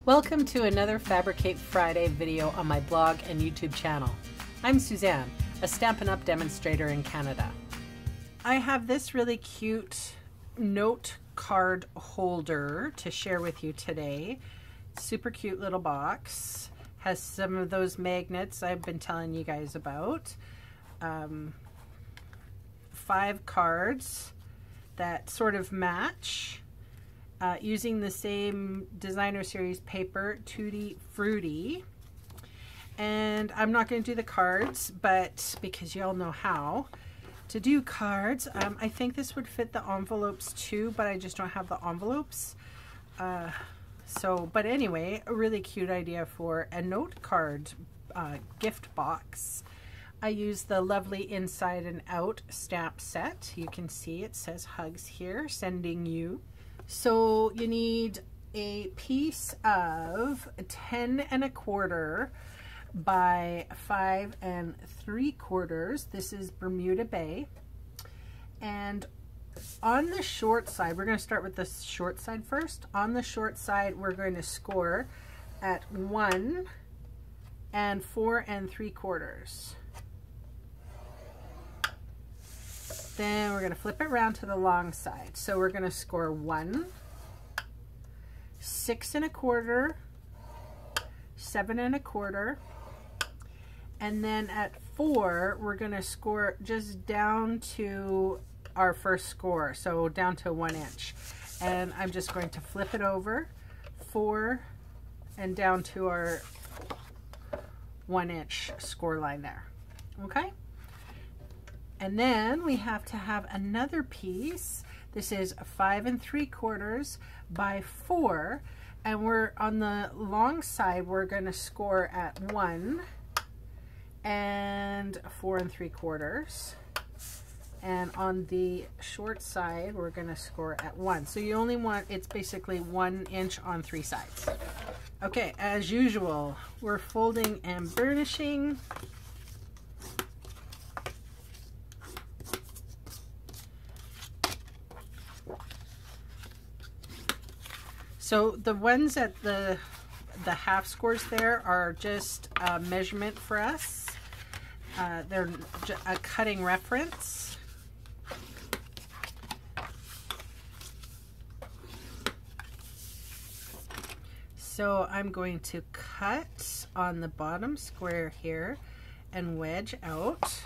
Welcome to another Fabricate Friday video on my blog and YouTube channel. I'm Suzanne, a Stampin' Up! Demonstrator in Canada. I have this really cute note card holder to share with you today. Super cute little box. Has some of those magnets I've been telling you guys about. 5 cards that sort of match. Using the same designer series paper, Tutti, Frutti. And I'm not going to do the cards, but because you all know how to do cards, I think this would fit the envelopes too, but I just don't have the envelopes. But anyway, a really cute idea for a note card gift box. I use the lovely Inside and Out stamp set. You can see it says hugs here, sending you. So you need a piece of 10 1/4 by 5 3/4. This is Bermuda Bay. And on the short side, we're going to start with the short side first. On the short side, we're going to score at 1 and 4 3/4. Then we're going to flip it around to the long side. So we're going to score 1, 6 1/4, 7 1/4, and then at 4 we're going to score just down to our first score, so down to 1 inch. And I'm just going to flip it over 4 and down to our 1 inch score line there. Okay? And then we have to have another piece. This is 5 3/4 by 4, and we're on the long side, we're going to score at 1 and 4 3/4. And on the short side, we're going to score at 1. So you only want, it's basically 1 inch on 3 sides. Okay, as usual, we're folding and burnishing. So the ones at the half scores there are just a measurement for us. They're a cutting reference. So I'm going to cut on the bottom square here and wedge out.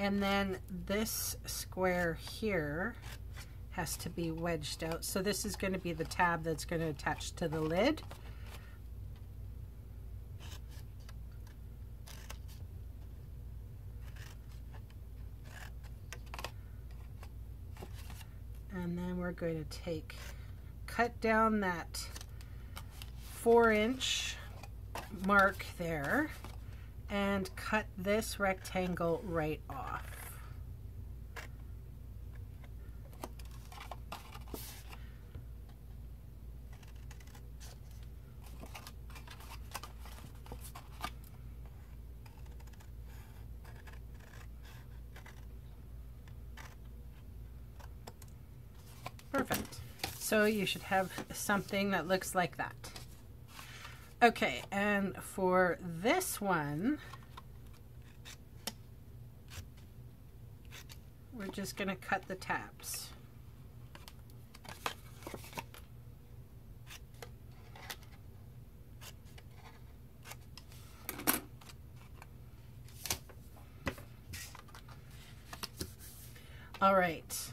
And then this square here has to be wedged out. So this is going to be the tab that's going to attach to the lid. And then we're going to cut down that 4 inch mark there and cut this rectangle right off. Perfect. So you should have something that looks like that. Okay, and for this one, we're just going to cut the tabs. All right.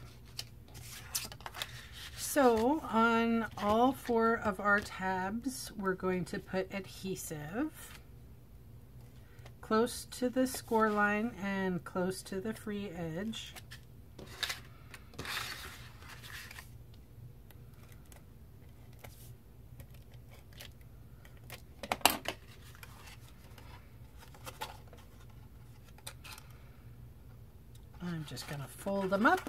So on all 4 of our tabs, we're going to put adhesive close to the score line and close to the free edge. I'm just going to fold them up.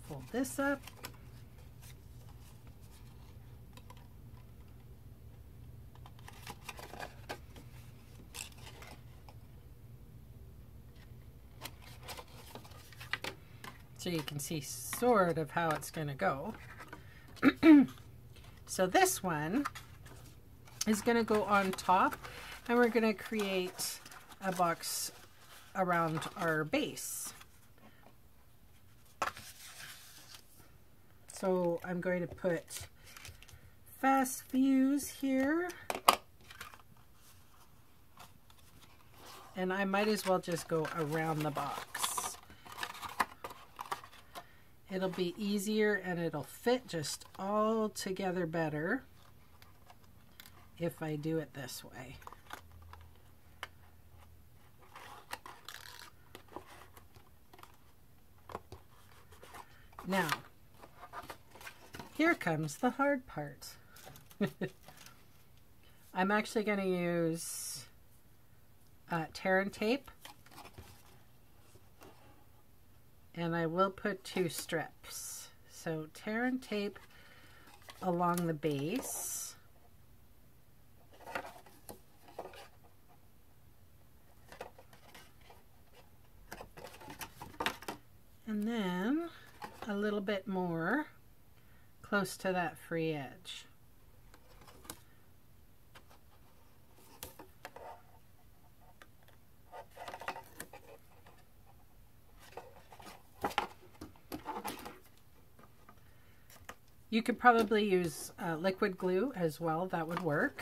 Fold this up. so you can see sort of how it's going to go. So this one is going to go on top, and we're going to create a box around our base. So I'm going to put fast fuse here, and I might as well just go around the box. It'll be easier and it'll fit just all together better if I do it this way. Now, here comes the hard part. I'm actually going to use tear and tape, and I will put 2 strips. So tear and tape along the base. And then a little bit more close to that free edge. You could probably use liquid glue as well, that would work.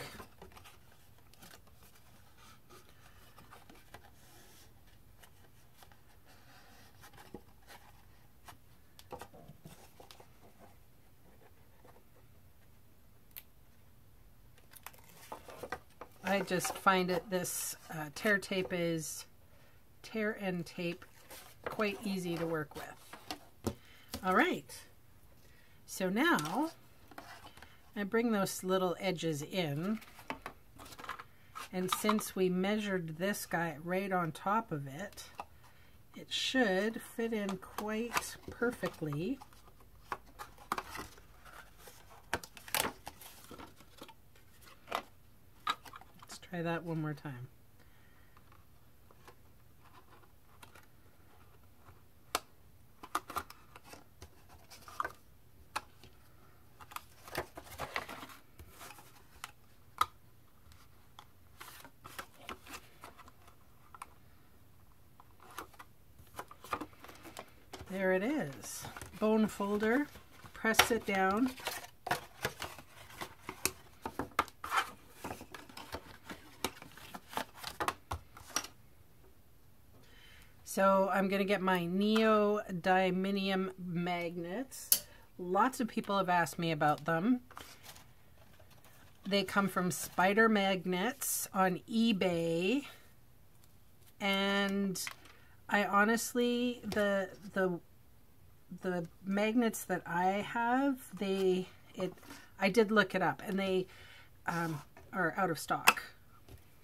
I just find it this tear and tape quite easy to work with. All right, so now I bring those little edges in, and since we measured this guy right on top of it, it should fit in quite perfectly. Try that one more time. There it is. Bone folder. Press it down. So I'm going to get my neodymium magnets. Lots of people have asked me about them. They come from Spider Magnets on eBay. And I honestly, the magnets that I have, I did look it up, and they are out of stock.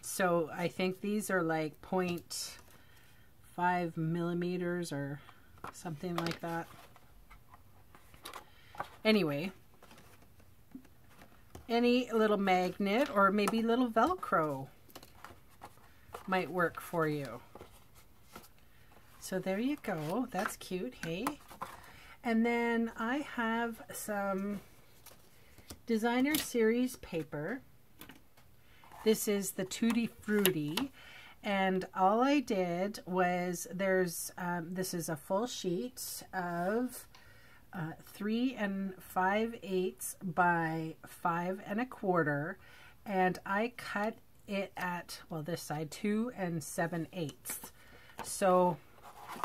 So I think these are like 0.5 millimeters or something like that. Anyway, any little magnet or maybe little Velcro might work for you. So there you go. That's cute, hey? And then I have some designer series paper. This is the Tutti Frutti. And all I did was this is a full sheet of 3 5/8 by 5 1/4, and I cut it at, well, this side 2 7/8. So,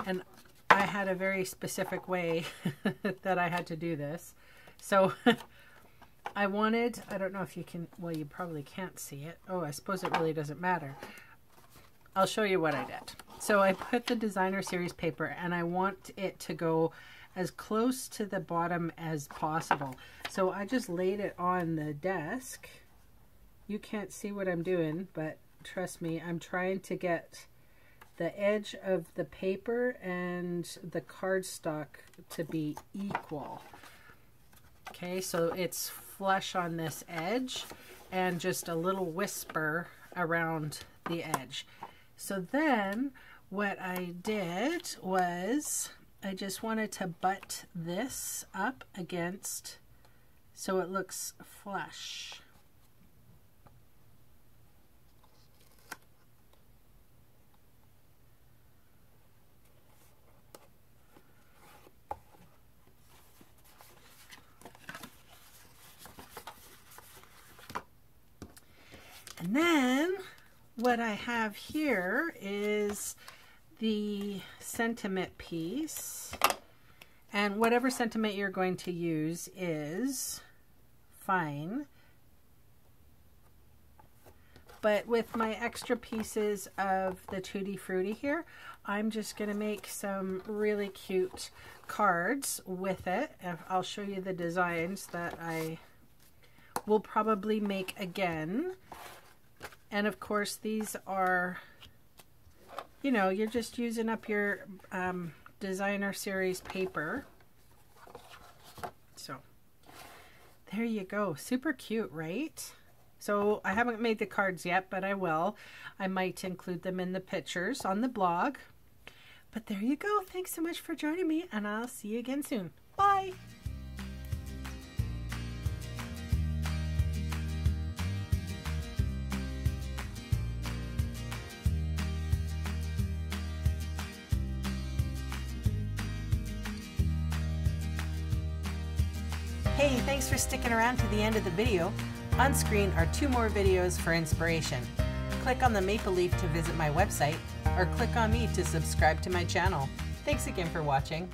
and I had a very specific way that I had to do this. So I don't know if you can, well, you probably can't see it. Oh, I suppose it really doesn't matter. I'll show you what I did. So I put the designer series paper, and I want it to go as close to the bottom as possible. So I just laid it on the desk. You can't see what I'm doing, but trust me, I'm trying to get the edge of the paper and the cardstock to be equal. Okay, so it's flush on this edge and just a little whisper around the edge. So then what I did was I just wanted to butt this up against so it looks flush. And then what I have here is the sentiment piece, and whatever sentiment you're going to use is fine. But with my extra pieces of the Tutti Frutti here, I'm just going to make some really cute cards with it. I'll show you the designs that I will probably make again. And of course, these are, you know, you're just using up your designer series paper. So there you go. Super cute, right? So I haven't made the cards yet, but I will. I might include them in the pictures on the blog. But there you go. Thanks so much for joining me, and I'll see you again soon. Bye. Hey, thanks for sticking around to the end of the video. On screen are 2 more videos for inspiration. Click on the maple leaf to visit my website, or click on me to subscribe to my channel. Thanks again for watching.